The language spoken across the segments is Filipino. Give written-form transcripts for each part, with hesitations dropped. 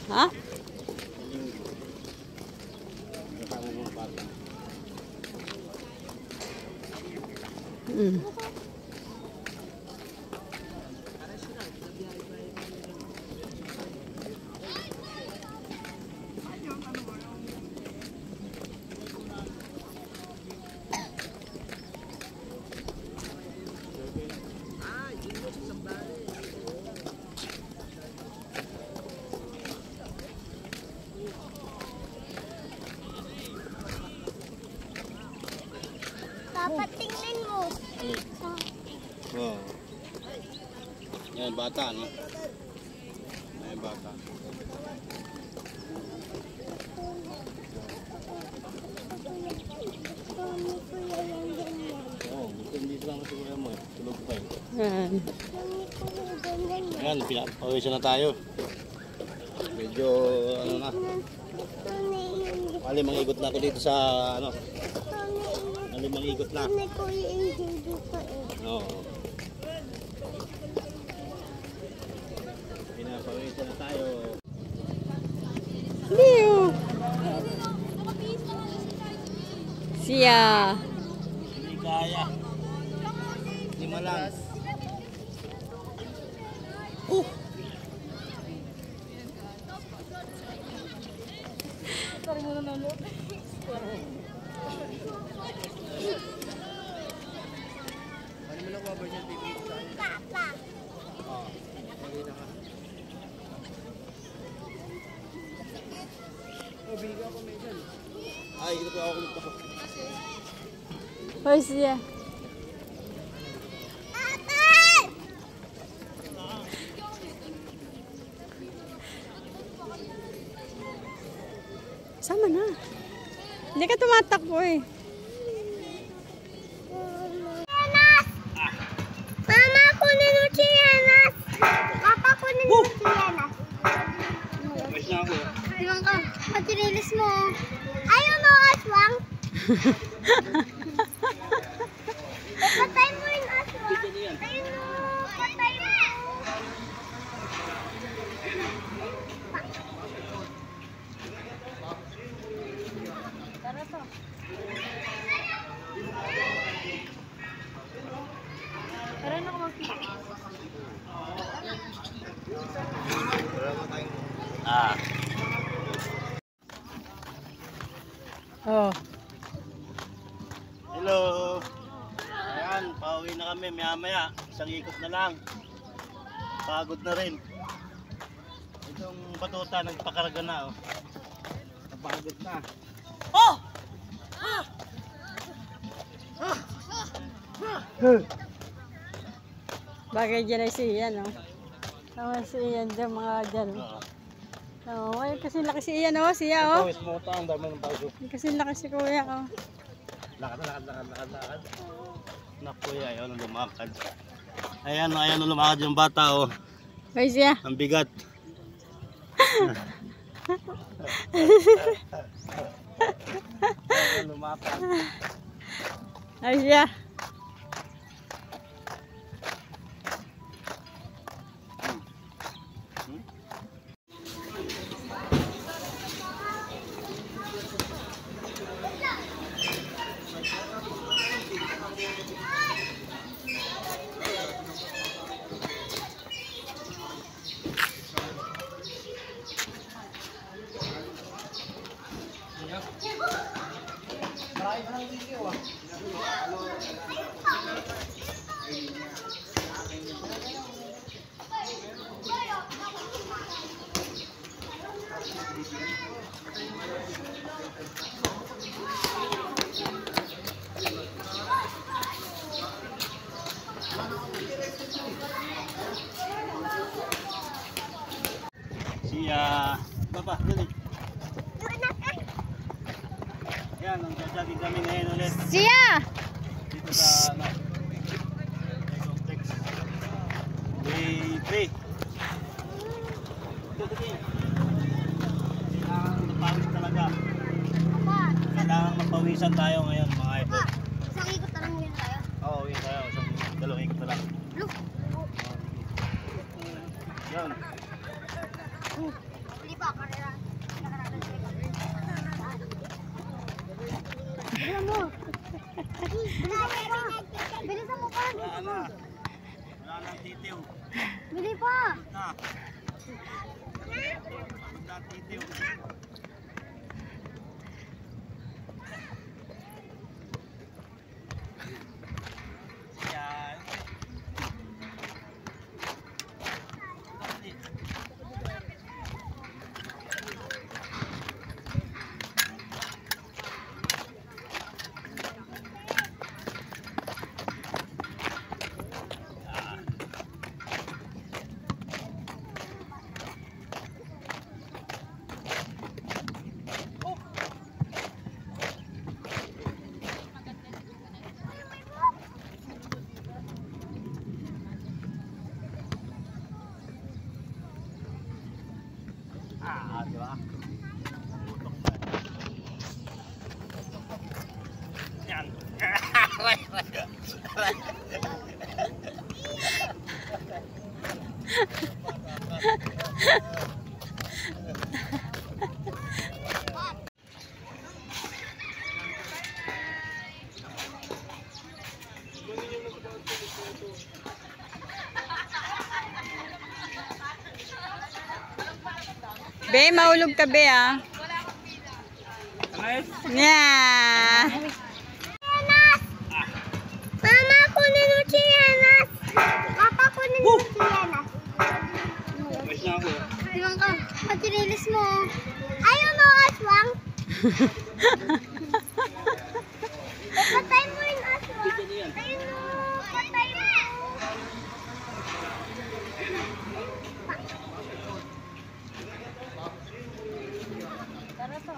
Ha? Dapat tingnan mo. Oh. Yan, bata, no? Yan, bata. Oh, hindi lang kasi kuya mo. Tulog pa eh. Yan, pinapawisan na tayo. Medyo, ano na. Malimang ikot na ako dito sa, ano. Malimang ikot na. Oo. Pinapawisan na tayo. Liu! Siya! Hindi kaya. 5 lang. Ay, ito po ako ulit ako. Hoy, siya! Sama na. Hindi ka tumatakbo eh. Mama, kunin mo si Yanas. Papa, kunin mo si Yanas. Mas na ako. Ilang ka, pati release mo. Ayaw mo, aswang. Patay mo yung aswang. Ayun mo, patay mo. Tara to. Tara na ako magpipis. Ah. Oh. Hello. Ayan, pauwi na kami maya-maya. Isang ikot na lang. Pagod na rin. Itong batuta nagpakarga na, oh. Napagod na. Oh! Bagay dyan ay si Ian, no? Tama si Ian dyan, mga dyan. Oo, oh, kasi laki si Ian, oh, siya, oh. Pawis mo ang dami ng pawis. Kasi laki si Kuya, oh. Lakad. Naku, ayaw na lumakad. Ayan na lumakad yung bata, oh. Hoy, siya. Ang bigat. Ayaw lumakad. Ay, siya. Siya, baba, dali. Yan, ang jogging kami ngayon ulit. Siya! Dito sa, ano, Day 3. Kailangan mapawis talaga. Kailangan mapawisan tayo ngayon, mga idol. Isang ikot na lang yun tayo. Oo, yun tayo. Isang dalawang ikot na lang. Look. Wala na. Wala na titiw. Bili po. Na. Wala titiw. Yan. Di ba? Tutok pa. Yan. Be, maulog ka, be, ah. Yeah. Mama, kunin mo chinelas. Papa, kunin mo chinelas. Ayos na ako. Iwan ka. Matirilis mo. Ayaw mo, aswang. Patay mo yung aswang. Ayun mo. Patay mo. Tara to.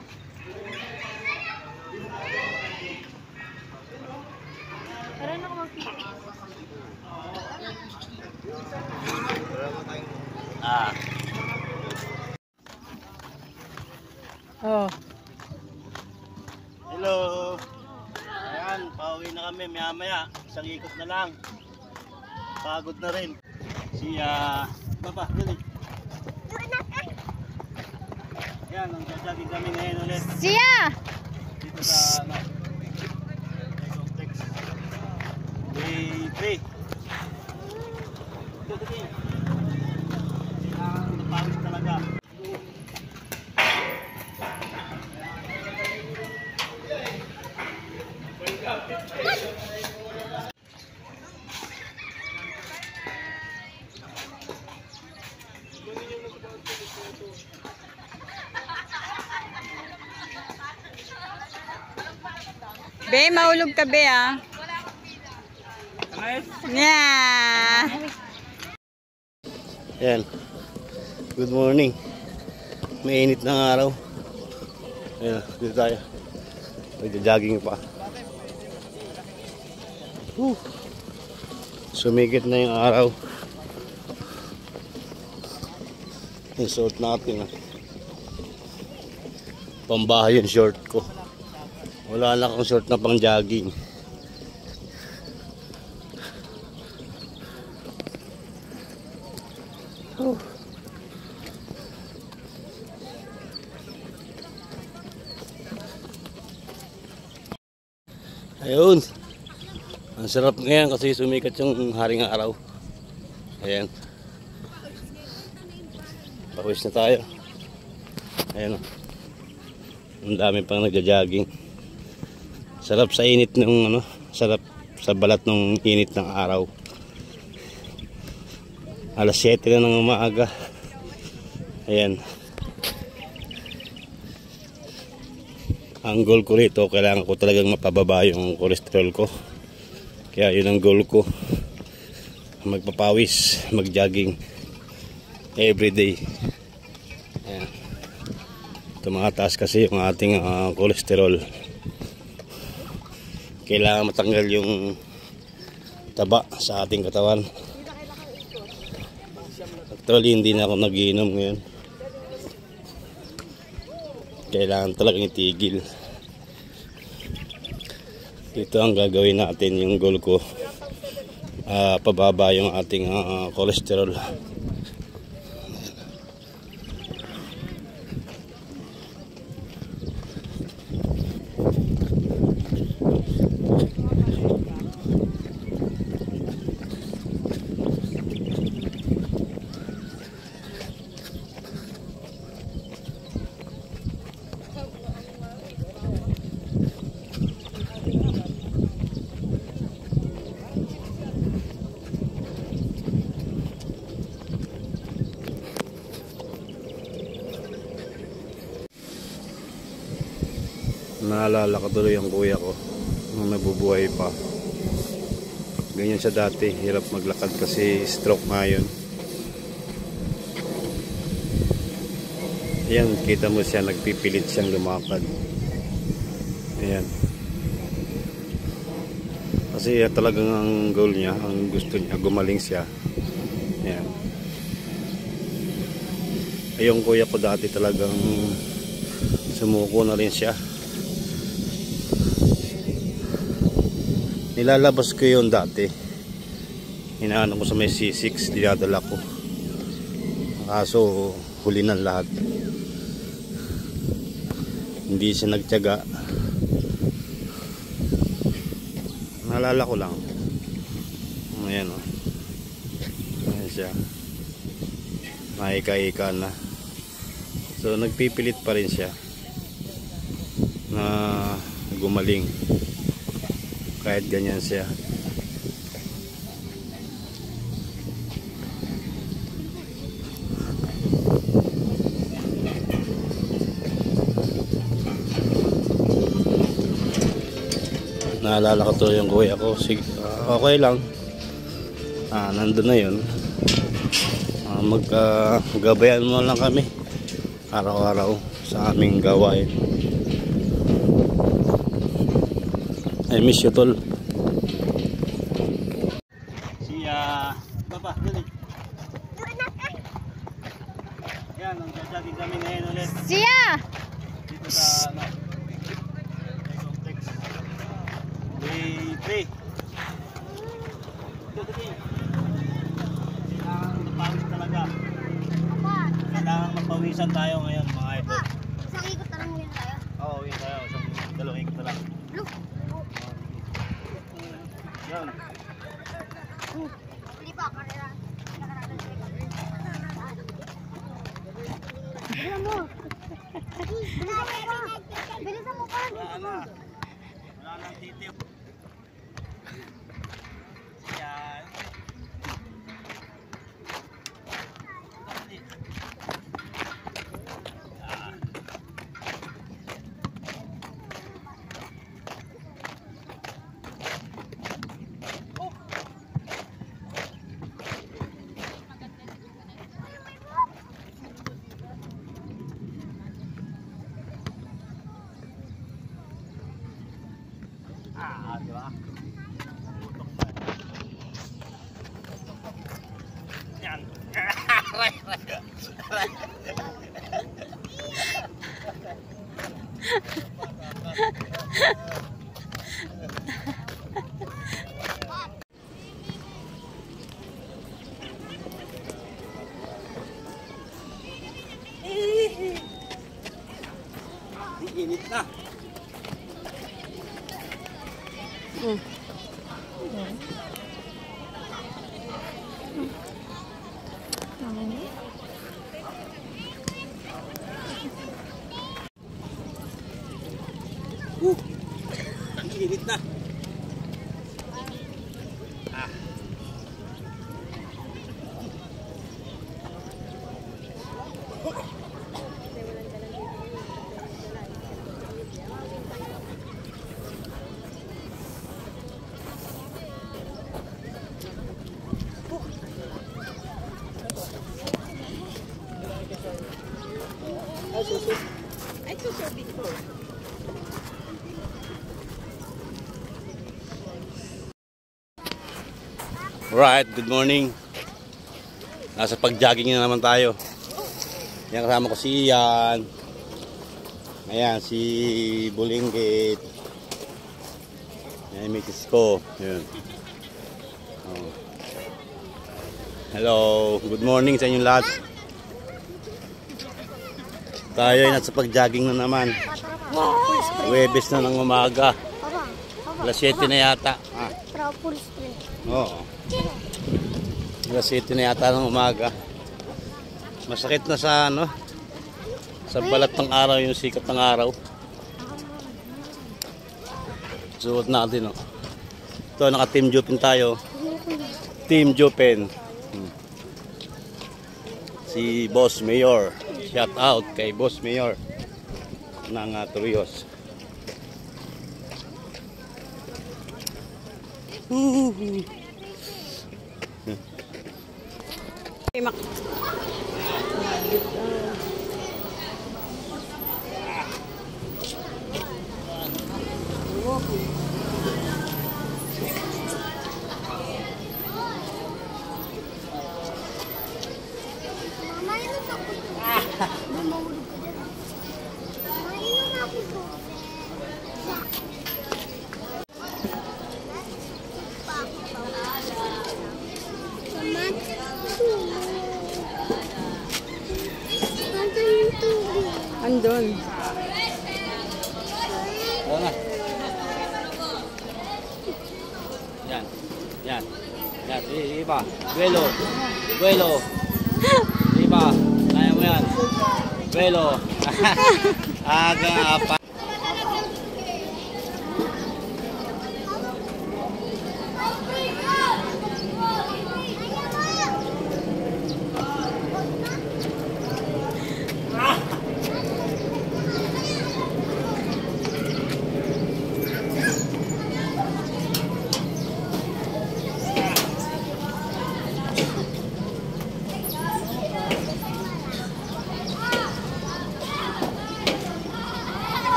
Tara na ako magpili. Ah. Oh. Hello. Ayan, pauwi na kami maya-maya. Isang ikot na lang. Pagod na rin. Si Papa, dali. Ayan, nag-jogging kami ngayon ulit. Siya! Dito sa complex. Day 3. Ito, dali. Napawis talaga. Be, maulog ka, be, ah. Yeah. Ayan. Good morning. Mainit ng araw. Ayan, dito tayo. Magja-jogging pa. Sumigit na yung araw. Yung suot natin. Pambahay yung short ko. Wala lang akong short na pang jogging. Ayun. Ang sarap ngayon kasi sumikat yung haring araw. Ayan. Pawis na tayo. Ayan o. Ang dami pang nagja-jogging. Sarap sa init ng ano, sarap sa balat ng init ng araw. Alas 7 na ng umaga. Ayan. Ang goal ko rito, kailangan ko talagang mapababa yung cholesterol ko. Kaya yun ang goal ko. Magpapawis, mag-jogging everyday. Ayan. Tumataas kasi yung ating cholesterol. Kailangan matanggal yung taba sa ating katawan. Actually, hindi na ako nagiinom ngayon. Kailangan talagang itigil. Ito ang gagawin natin, yung goal ko. Pababa yung ating cholesterol. Naalala ko tuloy ang kuya ko nung nabubuhay pa. Ganyan siya dati, hirap maglakad kasi stroke nga yun. Ayan, kita mo siya, nagpipilit siyang lumakad. Ayan. Kasi talagang ang goal niya, ang gusto niya, gumaling siya. Ayan. Yung kuya ko dati talagang sumuko na rin siya. Nilalabas ko yun dati. Hinahanap ko sa may C6, dinadala ko. Kaso huli ng lahat. Hindi siya nagtiyaga. Naalala ko lang. Ayan o. Ayan siya. Maika-ika na. So nagpipilit pa rin siya na gumaling. Kahit ganyan siya. Naalala ko to yung kuya ko. Sige, okay lang. Nandun na yun. Maggabayan mo lang kami araw-araw sa aming gawain. I miss you, tol. Siya. Baba, dali. Yan, ang jajagin kami ngayon ulit. Siya! Dito sa complex. Day 3. Kailangan mapawis talaga. Kailangan mapawisan tayo ngayon, mga idol. Isang ikot na lang muna tayo. Oo, yun tayo. Dalawang ikot na lang. Look! Yan. Hindi pa, karera. Bilisan mo! Bilisan mo pa! Wala na. Wala nang titip. Yan. Di ba? Yan. Init na. Ang init na. Alright, good morning. Nasa pag-jogging na naman tayo. Yan, kasama ko si Ian. Ayan, si Bulinggit. Ayan, mitis ko. Ayan. Oh. Hello, good morning sa inyong lahat. Tayo ay nasa pag-jogging na naman. Huwebes na ng umaga. Alas 7 na yata. Full sprint. Oo. Alas 7 na yata ng umaga. Masakit na sa ano, sa balat ng araw, yung sikat ng araw. Suot natin, oh. Ito, naka Team Jupin tayo. Team Jupin. Si Boss Mayor. Shout out kay Boss Mayor ng Torrijos. Mama, inom ako to. Mamahulog ka dyan. Mama, inom ako to. Mama, Nasaan yung tubig? Andun. Ano na? Yan. Yan. Yan. Iba. Duelo. Duelo. Iba. Kaya mo yan. Duelo. Aga apa.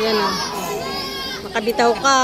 Yan o. Makabitaw ka.